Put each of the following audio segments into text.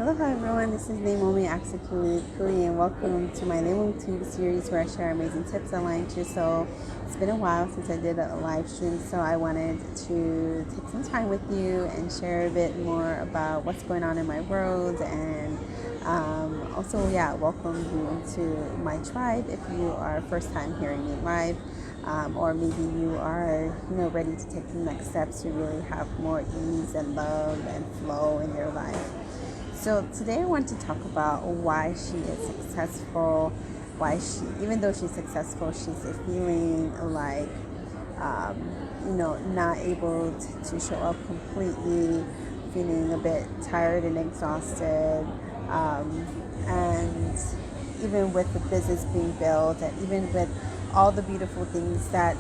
Hello, hi everyone. This is Leimomitv, and welcome to my Leimomitv series where I share amazing tips aligned to your soul. It's been a while since I did a live stream, so I wanted to take some time with you and share a bit more about what's going on in my world, and also, welcome you into my tribe if you are first time hearing me live. Or maybe you are, ready to take the next steps to really have more ease and love and flow in your life. So today I want to talk about why she is successful, even though she's successful, she's feeling like, not able to show up completely, feeling a bit tired and exhausted, and even with the business being built, and even with all the beautiful things that,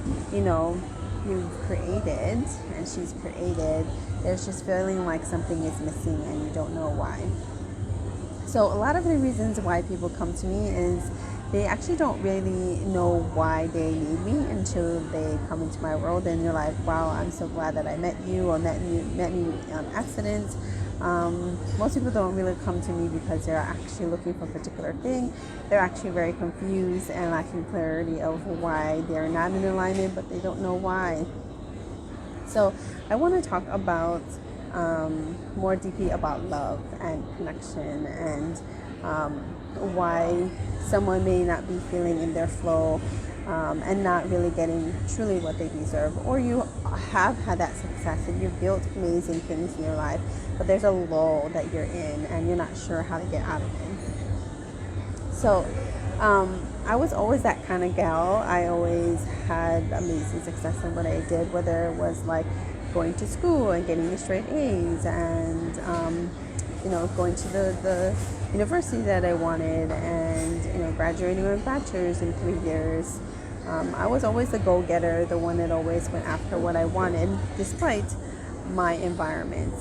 you've created and she's created, there's just feeling like something is missing and you don't know why. So a lot of the reasons why people come to me is they actually don't really know why they need me until they come into my world, and you're like, wow, I'm so glad that I met you, or met me on accident. Most people don't really come to me because they're actually looking for a particular thing. They're actually very confused and lacking clarity of why they're not in alignment, but they don't know why. So I want to talk about more deeply about love and connection, and why someone may not be feeling in their flow, and not really getting truly what they deserve, or you have had that success and you've built amazing things in your life, but there's a lull that you're in and you're not sure how to get out of it. So I was always that kind of gal. I always had amazing success in what I did, whether it was like going to school and getting the straight A's, and going to the university that I wanted, and graduating with a bachelor's in 3 years. I was always the go-getter, the one that always went after what I wanted, despite my environment.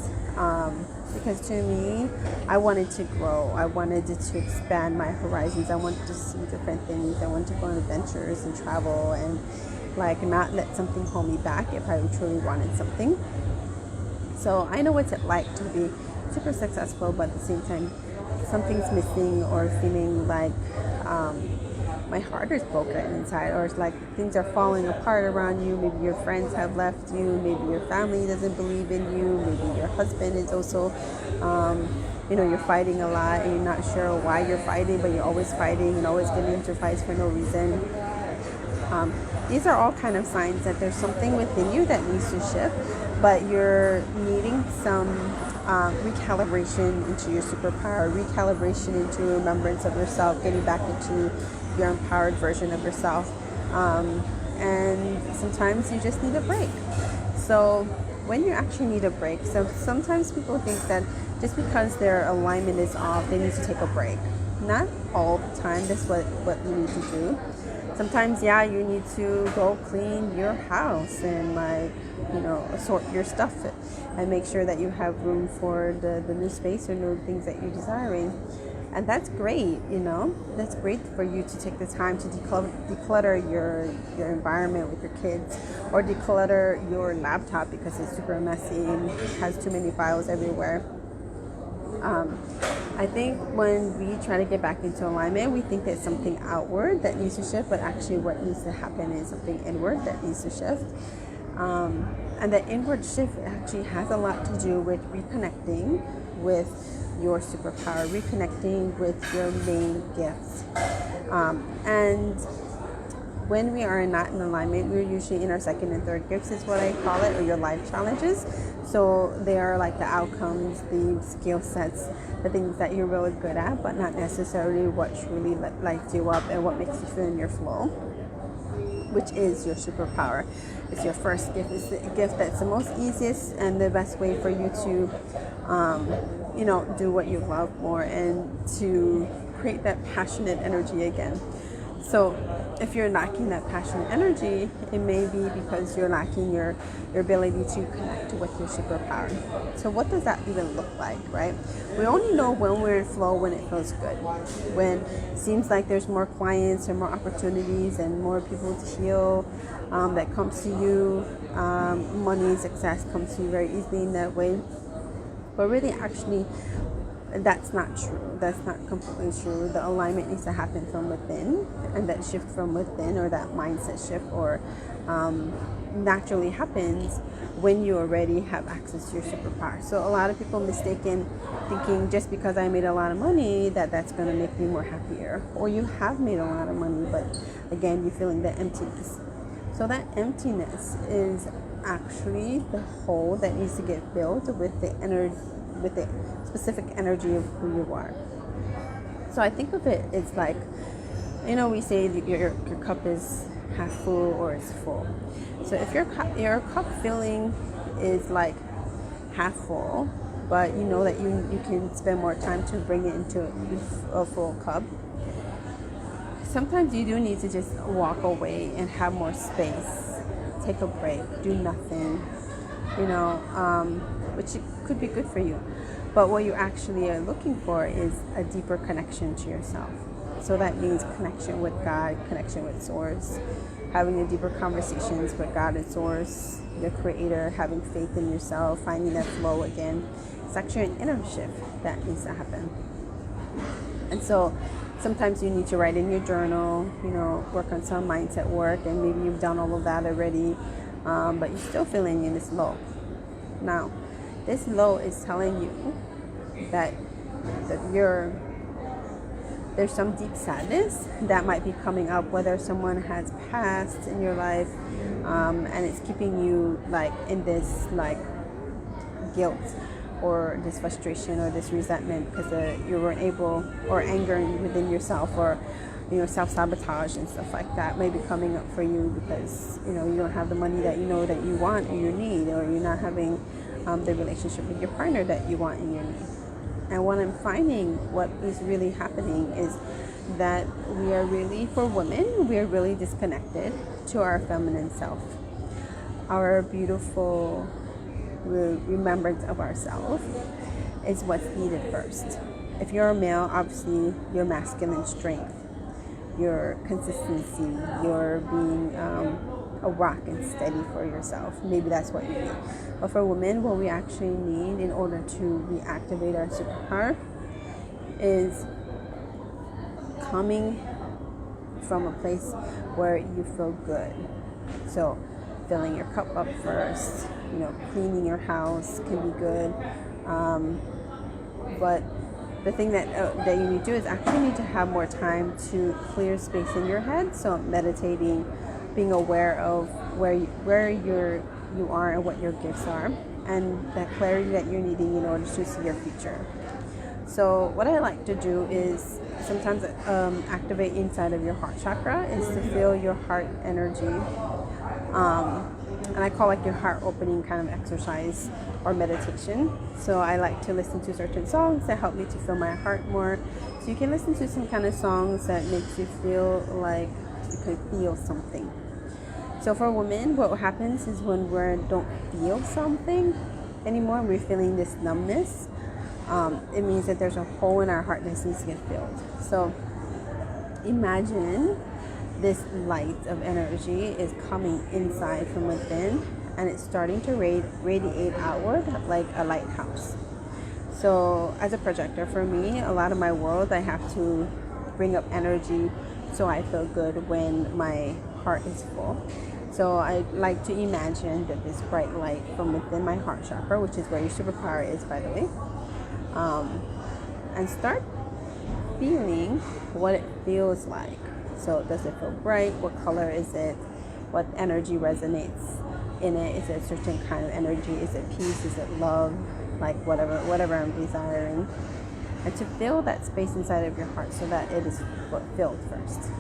Because to me, I wanted to grow. I wanted to expand my horizons. I wanted to see different things. I wanted to go on adventures and travel, and not let something hold me back if I truly wanted something. So I know what's it like to be super successful, but at the same time, something's missing, or feeling like my heart is broken inside, or it's like things are falling apart around you. Maybe your friends have left you, maybe your family doesn't believe in you, maybe your husband is also, you're fighting a lot and you're not sure why you're fighting, but you're always fighting and always getting into fights for no reason. These are all kind of signs that there's something within you that needs to shift, but you're needing some recalibration into your superpower, recalibration into remembrance of yourself, getting back into your empowered version of yourself. And sometimes you just need a break. So when you actually need a break, so sometimes people think that just because their alignment is off, they need to take a break. Not all the time. That's what you need to do. Sometimes, you need to go clean your house and sort your stuff and make sure that you have room for the new space or new things that you're desiring. And that's great, That's great for you to take the time to declutter your environment with your kids, or declutter your laptop because it's super messy and has too many files everywhere. I think when we try to get back into alignment, we think there's something outward that needs to shift, but actually what needs to happen is something inward that needs to shift. And the inward shift actually has a lot to do with reconnecting with your superpower, reconnecting with your main gifts. And when we are not in alignment, we're usually in our second and third gifts, is what I call it, or your life challenges. So they are like the outcomes, the skill sets, the things that you're really good at, but not necessarily what truly lights you up and what makes you feel in your flow, which is your superpower. It's your first gift. It's the gift that's the most easiest and the best way for you to, do what you love more, and to create that passionate energy again. So if you're lacking that passionate energy, it may be because you're lacking your ability to connect with your superpower. So what does that even look like, right? We only know when we're in flow when it feels good. When it seems like there's more clients and more opportunities and more people to heal that comes to you. Money, success comes to you very easily in that way. But really, actually, That's not true. That's not completely true. The alignment needs to happen from within, and that shift from within, or that mindset shift, or naturally happens when you already have access to your superpower. So a lot of people mistaken thinking just because I made a lot of money that's going to make me more happier, or you have made a lot of money, but again you're feeling the emptiness. So that emptiness is actually the hole that needs to get filled with the energy, with the specific energy of who you are. So I think of it, it's like, we say that your cup is half full or it's full. So if your cup filling is like half full, but you know that you can spend more time to bring it into a full cup, sometimes you do need to just walk away and have more space, take a break, do nothing, which could be good for you. But what you actually are looking for is a deeper connection to yourself. So that means connection with God, connection with Source, having a deeper conversations with God and Source, your Creator, having faith in yourself, finding that flow again. It's actually an inner shift that needs to happen. And so sometimes you need to write in your journal, work on some mindset work, and maybe you've done all of that already, but you're still feeling in this low. Now, this low is telling you that there's some deep sadness that might be coming up, whether someone has passed in your life, and it's keeping you like in this like guilt or this frustration or this resentment because you weren't able, or anger within yourself, or self-sabotage and stuff like that may be coming up for you because you don't have the money that that you want or you need, or you're not having the relationship with your partner that you want and you need. And what I'm finding, what is really happening is that we are really, for women, we are really disconnected to our feminine self, our beautiful remembrance of ourselves is what's needed first. If you're a male, obviously your masculine strength, your consistency, your being a rock and steady for yourself. Maybe that's what you need. But for women, what we actually need in order to reactivate our superpower is coming from a place where you feel good. So filling your cup up first, cleaning your house can be good. But the thing that you need to do is actually need to have more time to clear space in your head. So meditating, being aware of where you are and what your gifts are, and that clarity that you're needing in order to see your future. So what I like to do is sometimes activate inside of your heart chakra is to feel your heart energy. And I call like your heart opening kind of exercise or meditation. So I like to listen to certain songs that help me to feel my heart more. So you can listen to some kind of songs that makes you feel like you can feel something. So for women, what happens is when we don't feel something anymore, we're feeling this numbness. It means that there's a hole in our heart that needs to get filled. So imagine this light of energy is coming inside from within, and it's starting to radiate outward like a lighthouse. So as a projector, for me, a lot of my world, I have to bring up energy so I feel good when my heart is full. So I like to imagine that this bright light from within my heart chakra, which is where your superpower is, by the way, and start feeling what it feels like. So does it feel bright? What color is it? What energy resonates in it? Is it a certain kind of energy? Is it peace? Is it love? Like whatever I'm desiring. And to fill that space inside of your heart so that it is filled first.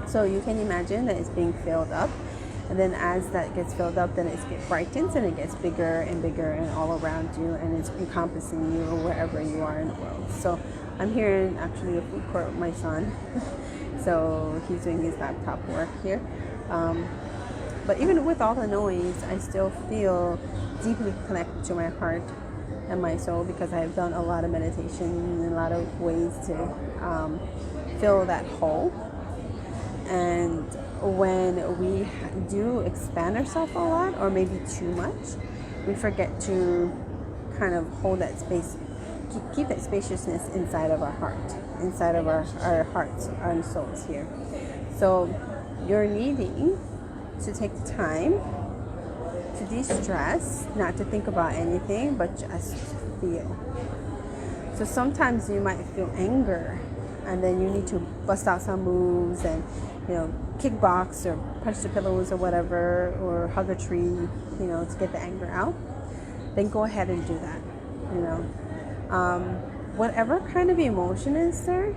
So you can imagine that it's being filled up. And then as that gets filled up, then it brightens and it gets bigger and all around you, and it's encompassing you wherever you are in the world. So I'm here in actually a food court with my son. So he's doing his laptop work here. But even with all the noise, I still feel deeply connected to my heart and my soul because I've done a lot of meditation and a lot of ways to fill that hole. And when we do expand ourselves a lot, or maybe too much, we forget to kind of hold that space keep that spaciousness inside of our heart, inside of our hearts and souls here. So you're needing to take the time to de-stress, not to think about anything, but just feel. So sometimes you might feel anger, and then you need to bust out some moves and, kickbox or punch the pillows or whatever, or hug a tree, to get the anger out. Then go ahead and do that. Whatever kind of emotion is there,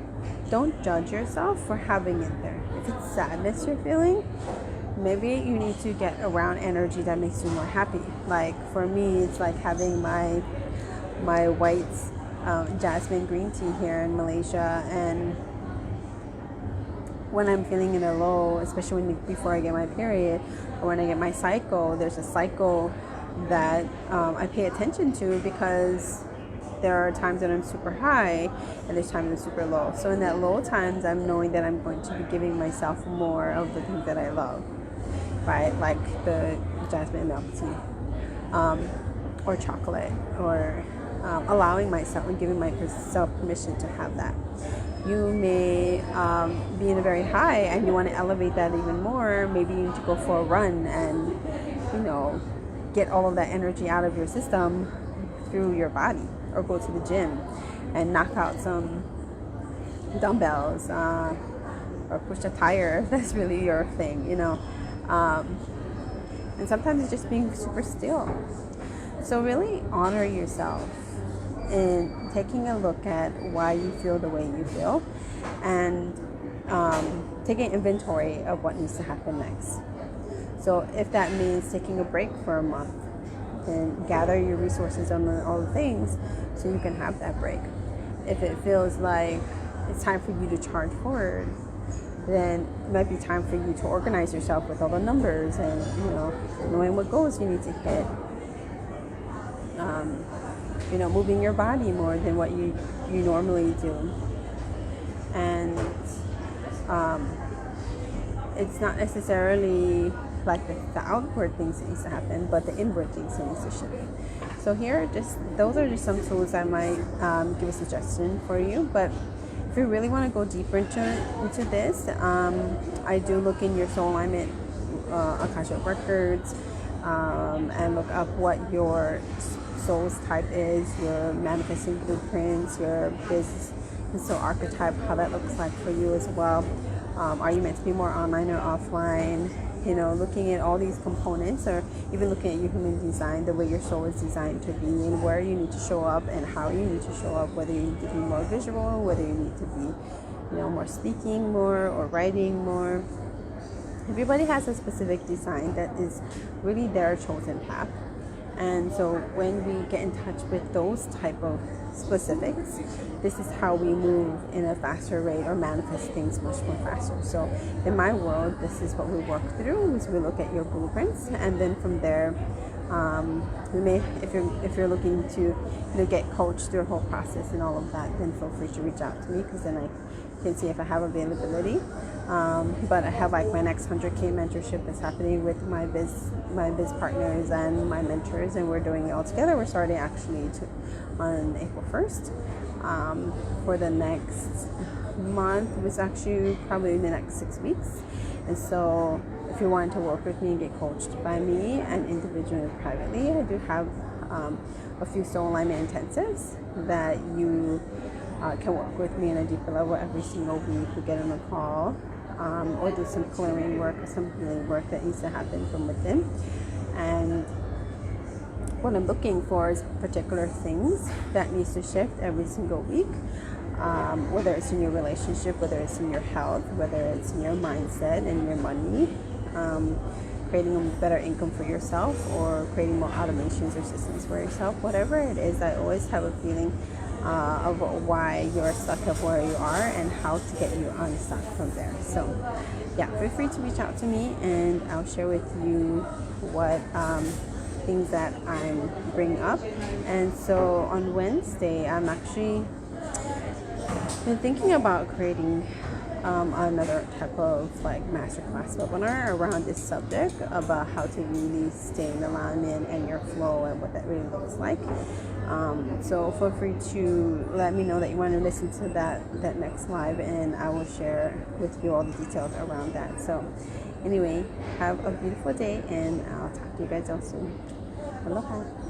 don't judge yourself for having it there. If it's sadness you're feeling, maybe you need to get around energy that makes you more happy. Like for me, it's like having my white jasmine green tea here in Malaysia, and when I'm feeling in a low, especially before I get my period or when I get my cycle, there's a cycle that I pay attention to, because there are times when I'm super high and there's times I'm super low. So in that low times, I'm knowing that I'm going to be giving myself more of the things that I love, right? Like the jasmine milk tea, or chocolate, or allowing myself and giving myself permission to have that. You may be in a very high and you want to elevate that even more. Maybe you need to go for a run and, get all of that energy out of your system through your body, or go to the gym and knock out some dumbbells, or push a tire if that's really your thing, and sometimes it's just being super still. So really honor yourself in taking a look at why you feel the way you feel, and taking inventory of what needs to happen next. So if that means taking a break for a month, then gather your resources on all the things so you can have that break. If it feels like it's time for you to charge forward, then it might be time for you to organize yourself with all the numbers and, knowing what goals you need to hit. Moving your body more than what you normally do. And it's not necessarily like the outward things that needs to happen, but the inward things that needs to shift. So here, those are just some tools I might give a suggestion for you. But if you really want to go deeper into this, I do look in your soul alignment Akashic records, and look up what your soul's type is, your manifesting blueprints, your business soul archetype, how that looks like for you as well. Are you meant to be more online or offline? Looking at all these components, or even looking at your human design, the way your soul is designed to be, and where you need to show up and how you need to show up, whether you need to be more visual, whether you need to be, more speaking more or writing more. Everybody has a specific design that is really their chosen path. And so when we get in touch with those type of specifics, this is how we move in a faster rate or manifest things much more faster. So in my world, this is what we work through, is we look at your blueprints, and then from there, we may, if you're looking to get coached through a whole process and all of that, then feel free to reach out to me, because then I can see if I have availability. But I have like my next 100K mentorship is happening with my biz partners and my mentors, and we're doing it all together. We're starting actually on April 1st. For the next month, it's actually probably the next 6 weeks. And so if you want to work with me and get coached by me and individually and privately, I do have a few soul alignment intensives that you can work with me on a deeper level every single week. We get on a call, or do some clearing work or some healing work that needs to happen from within. And what I'm looking for is particular things that needs to shift every single week, whether it's in your relationship, whether it's in your health, whether it's in your mindset and your money, creating a better income for yourself, or creating more automations or systems for yourself. Whatever it is, I always have a feeling of why you're stuck at where you are and how to get you unstuck from there. So yeah, feel free to reach out to me, and I'll share with you what things that I'm bringing up. And so on Wednesday, I'm actually been thinking about creating another type of like masterclass webinar around this subject about how to really stay in alignment and your flow and what that really looks like. So feel free to let me know that you want to listen to that next live, and I will share with you all the details around that. So anyway, have a beautiful day, and I'll talk to you guys all soon. Aloha.